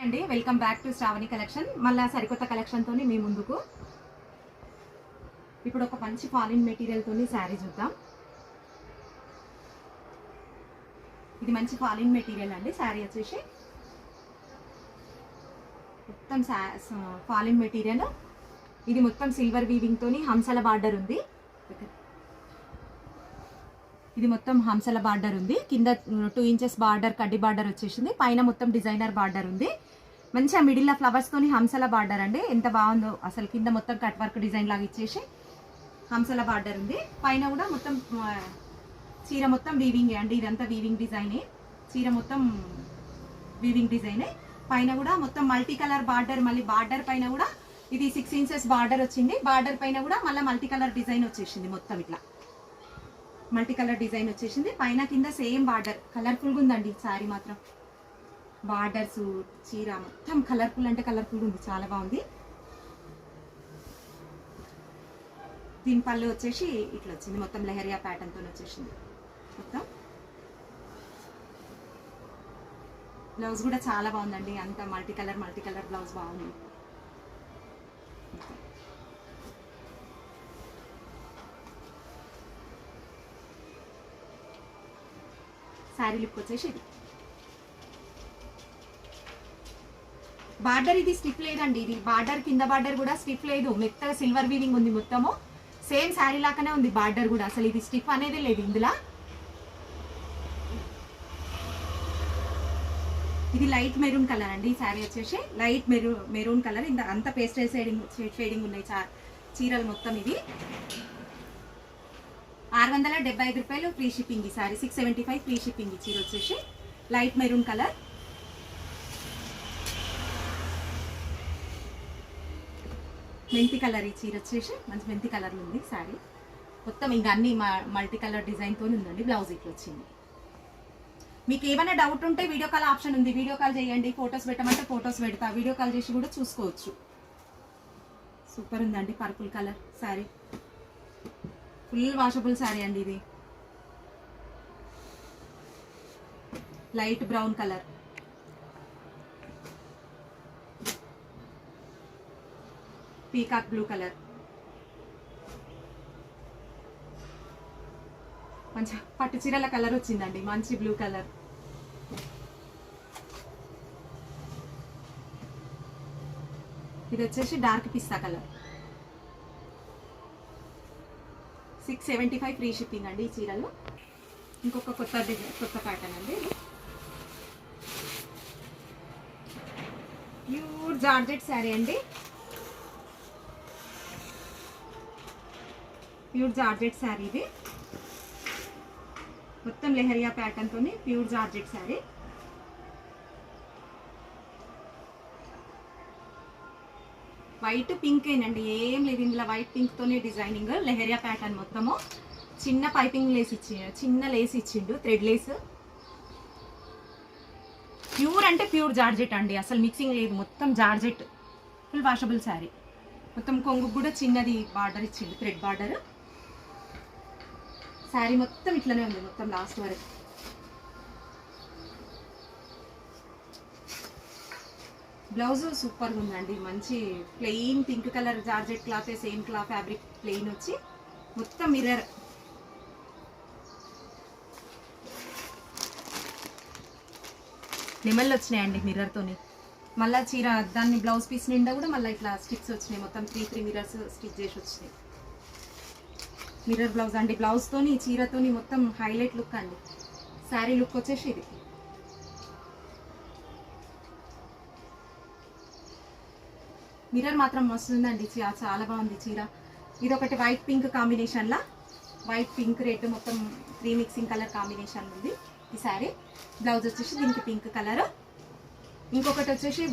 అండి welcome back to Shravani collection. మళ్ళీ సరికొత్త కలెక్షన్తో మీ ముందుకు. ఇప్పుడు ఒక మంచి ఫాలిన్ మెటీరియల్తో శారీ చూద్దాం. ఇది మంచి ఫాలిన్ మెటీరియల్ అండి. శారీ వచ్చేసి మొత్తం ఫాలిన్ మెటీరియల్. ఇది మొత్తం సిల్వర్ వీవింగ్ తోని హంసల బార్డర్ ఉంది. ఇది మొత్తం హంసల బార్డర్ ఉంది. కింద 2 ఇంచెస్ బార్డర్ కడ్డీ బార్డర్ వచ్చేసింది. పైన మొత్తం డిజైనర్ బార్డర్ ఉంది. మంచిగా మిడిల్ ఫ్లవర్స్ తోని హంసల బార్డర్ అండి. ఎంత బాగుందో అసలు. కింద మొత్తం కట్ వర్క్ డిజైన్ లాగా ఇచ్చేసి హంసల బార్డర్ ఉంది. పైన కూడా మొత్తం చీర మొత్తం వీవింగ్ అండి. ఇదంతా వీవింగ్ డిజైనే. చీర మొత్తం వీవింగ్ డిజైనే. పైన కూడా మొత్తం మల్టీ కలర్ బార్డర్. మళ్ళీ బార్డర్ పైన కూడా ఇది 6 ఇంచెస్ బార్డర్ వచ్చింది. బార్డర్ పైన కూడా మళ్ళీ మల్టీ కలర్ డిజైన్ వచ్చేసింది. మొత్తం ఇట్లా మల్టీ కలర్ డిజైన్ వచ్చేసింది. పైన కింద సేమ్ బార్డర్. కలర్ఫుల్గా ఉందండి శారీ మాత్రం. బార్డర్స్ చీర మొత్తం కలర్ఫుల్ అంటే కలర్ఫుల్ ఉంది. చాలా బాగుంది. దీని పళ్ళు వచ్చేసి ఇట్లా వచ్చింది. మొత్తం లెహరియా ప్యాటర్న్ తో వచ్చేసింది. మొత్తం బ్లౌజ్ కూడా చాలా బాగుందండి. అంత మల్టీ కలర్ బ్లౌజ్ బాగుంది. శారీ లుక్ వచ్చేసి ఇది. బార్డర్ ఇది స్టిఫ్ లేదండి. ఇది బార్డర్ కింద బార్డర్ కూడా స్టిఫ్ లేదు. మెత్తగా సిల్వర్ వీవింగ్ ఉంది. మొత్తము సేమ్ శారీ లాగానే ఉంది. బార్డర్ కూడా అసలు ఇది స్టిఫ్ అనేది లేదు ఇందులో. ఇది లైట్ మెరూన్ కలర్ అండి. ఈ శారీ వచ్చేసి లైట్ మెరూన్ కలర్. ఇంత అంత పేస్టల్ షేడింగ్ ఉన్నాయి చీరలు మొత్తం. ఇది 675 రూపాయలు ఫ్రీ షిప్పింగ్. ఈ సారీ 675 ఫ్రీ షిప్పింగ్. ఈ చీర వచ్చేసి లైట్ మెరూన్ కలర్. మెంతి కలర్. ఈ చీర వచ్చేసి మంచి మెంతి కలర్ ఉంది సారీ మొత్తం. ఇంకా అన్ని మల్టీ కలర్ డిజైన్తో ఉందండి. బ్లౌజ్ ఇట్లా వచ్చింది. మీకు ఏమైనా డౌట్ ఉంటే వీడియో కాల్ ఆప్షన్ ఉంది. వీడియో కాల్ చేయండి. ఫొటోస్ పెట్టమంటే ఫొటోస్ పెడతా. వీడియో కాల్ చేసి కూడా చూసుకోవచ్చు. సూపర్ ఉందండి. Purple colour sari. Full washable sari అండి. ఇది light brown colour. Peacock blue colour. మంచి పట్టు చీరల కలర్ వచ్చిందండి. మంచి బ్లూ కలర్. ఇది వచ్చేసి డార్క్ పిస్తా కలర్. 675 ఫ్రీ షిప్పింగ్ అండి ఈ చీరలు. ఇంకొక కొత్త ప్యాటర్న్ అండి. ప్యూర్ జార్జెట్ శారీ అండి. Pure georgette sari. ఇది మొత్తం లెహరియా ప్యాటర్న్ తోని pure georgette sari. White pink ఏనండి. ఏం లేదు ఇందులో. వైట్ పింక్ తోనే డిజైనింగ్. లెహరియా ప్యాటర్న్ మొత్తము. చిన్న పైపింగ్ లేస్ ఇచ్చిండు. చిన్న లేస్ ఇచ్చిండు. Thread Lay's. ప్యూర్ అంటే ప్యూర్ జార్జెట్ అండి. అసలు మిక్సింగ్ లేదు. మొత్తం జార్జెట్. Full washable sari. మొత్తం కొంగు కూడా చిన్నది బార్డర్ ఇచ్చిండు. Thread border. శారీ మొత్తం ఇట్లనే ఉంది. మొత్తం లాస్ట్ వరకు. బ్లౌజ్ సూపర్గా ఉందండి. మంచి plain pink colour georgette cloth. Same cloth fabric plain వచ్చి మొత్తం మిర్రర్. నెమళ్ళు వచ్చినాయండి మిర్రర్తోని. మళ్ళీ చీర దాన్ని బ్లౌజ్ పీస్ నిండా కూడా మళ్ళీ ఇట్లా స్టిక్స్ వచ్చినాయి. మొత్తం 3 మిర్రర్స్ స్టిచ్ చేసి వచ్చినాయి. మిర్రర్ బ్లౌజ్ అండి. బ్లౌజ్తోని చీరతోని మొత్తం హైలైట్ లుక్ అండి. శారీ లుక్ వచ్చేసి ఇది. మిర్రర్ మాత్రం వస్తుందండి. చాలా బాగుంది చీర. ఇది ఒకటి వైట్ పింక్ కాంబినేషన్లా. వైట్ పింక్ రెడ్ మొత్తం 3 మిక్సింగ్ కలర్ కాంబినేషన్ ఉంది ఈ శారీ. బ్లౌజ్ వచ్చేసి దీనికి పింక్ కలర్. ఇంకొకటి వచ్చేసి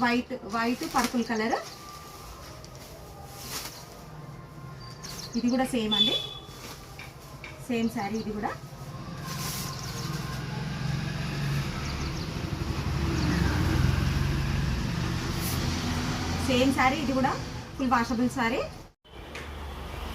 వైట్ పర్పుల్ కలర్. ఇది కూడా సేమ్ అండి. సేమ్ శారీ. ఇది కూడా సేమ్ శారీ. ఇది కూడా full washable sari.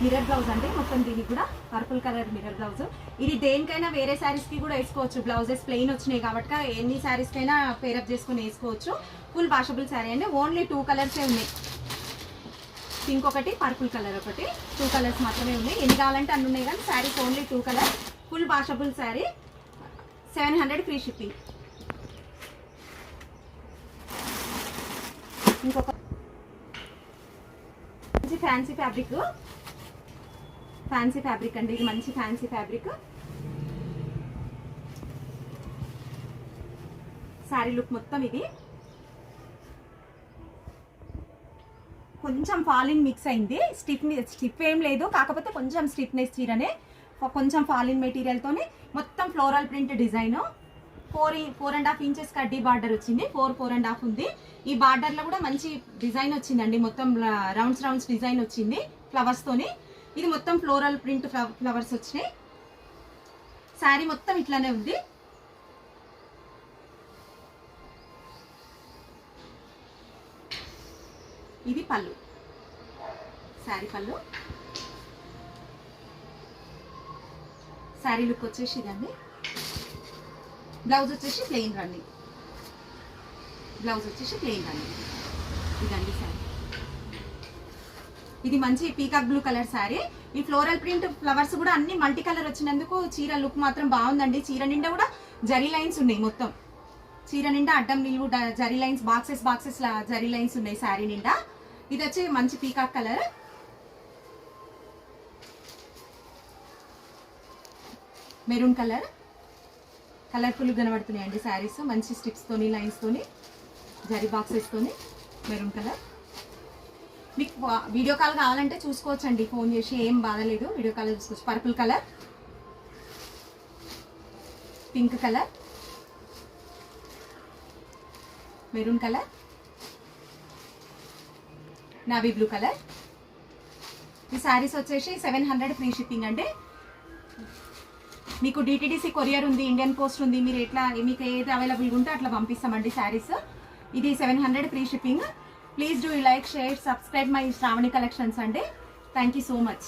Mirror blouse అండి మొత్తం, దీనికి కూడా పర్పుల్ కలర్ మిర్రర్ బ్లౌజ్. ఇది దేనికైనా వేరే శారీస్ కి కూడా వేసుకోవచ్చు. బ్లౌజెస్ ప్లెయిన్ వచ్చినాయి కాబట్టి ఎన్ని శారీస్ కైనా పేరప్ చేసుకుని వేసుకోవచ్చు. ఫుల్ వాషబుల్ శారీ అండి. ఓన్లీ 2 కలర్సే ఉన్నాయి, పింక్ ఒకటి, పర్పుల్ కలర్ ఒకటి. 2 కలర్స్ మాత్రమే ఉన్నాయి. ఎన్ని కావాలంటే అన్ని ఉన్నాయి, కానీ saris only 2 colour. Full washable sari. 700 free shipping. ఇంకొక మంచి ఫ్యాన్సీ ఫ్యాబ్రిక్, ఫ్యాన్సీ ఫ్యాబ్రిక్ అండి. ఇది మంచి ఫ్యాన్సీ ఫ్యాబ్రిక్. శారీ లుక్ మొత్తం ఇది కొంచెం ఫాలిన్ మిక్స్ అయింది. స్టిఫ్ ఏం లేదు, కాకపోతే కొంచెం స్టిఫ్నెస్ చీరనే, కొంచెం ఫాలిన్ మెటీరియల్తోనే మొత్తం ఫ్లోరల్ ప్రింట్ డిజైన్. 4.5 ఇంచెస్ కడ్డీ బార్డర్ వచ్చింది. 4.5 ఉంది. ఈ బార్డర్ లో కూడా మంచి డిజైన్ వచ్చిందండి. మొత్తం రౌండ్స్ డిజైన్ వచ్చింది ఫ్లవర్స్ తోని. ఇది మొత్తం ఫ్లోరల్ ప్రింట్ ఫ్లవర్స్ వచ్చినాయి. శారీ మొత్తం ఇట్లానే ఉంది. ఇది పళ్ళు, శారీ పళ్ళు. శారీ లుక్ వచ్చేసి ఇదండి. బ్లౌజ్ వచ్చేసి ప్లెయిన్ రన్నింగ్, బ్లౌజ్ వచ్చేసి ప్లెయిన్ రన్నింగ్. ఇదండి శారీ. ఇది మంచి పీకాక్ బ్లూ కలర్ శారీ. ఈ ఫ్లోరల్ ప్రింట్ ఫ్లవర్స్ కూడా అన్ని మల్టీ కలర్ వచ్చినందుకు చీర లుక్ మాత్రం బాగుందండి. చీర నిండా కూడా జరీ లైన్స్ ఉన్నాయి. మొత్తం చీర నిండా అడ్డం నిలువు zari lines, boxes zari lines ఉన్నాయి శారీ నిండా. ఇది వచ్చి మంచి peacock colour. Maroon colour. Colourful కనబడుతున్నాయండి శారీస్. మంచి స్టిప్స్ తోని, లైన్స్ తోని, జరీ బాక్సెస్ తోని. Maroon colour. మీకు వీడియో కాల్ కావాలంటే చూసుకోవచ్చు అండి, ఫోన్ చేసి, ఏం బాధలేదు, వీడియో కాల్ చూసుకోవచ్చు. Purple colour, pink colour, maroon colour, navy blue colour. ఈ శారీస్ వచ్చేసి 700 ఫ్రీ షిప్పింగ్ అండి. మీకు డిటిడిసి కొరియర్ ఉంది, ఇండియన్ పోస్ట్ ఉంది. మీరు ఎట్లా, మీకు ఏది అవైలబుల్గా ఉంటే అట్లా పంపిస్తామండి శారీస్. ఇది 700 free shipping. Please do like, share, subscribe my Sravani collections అండి. Thank you so much.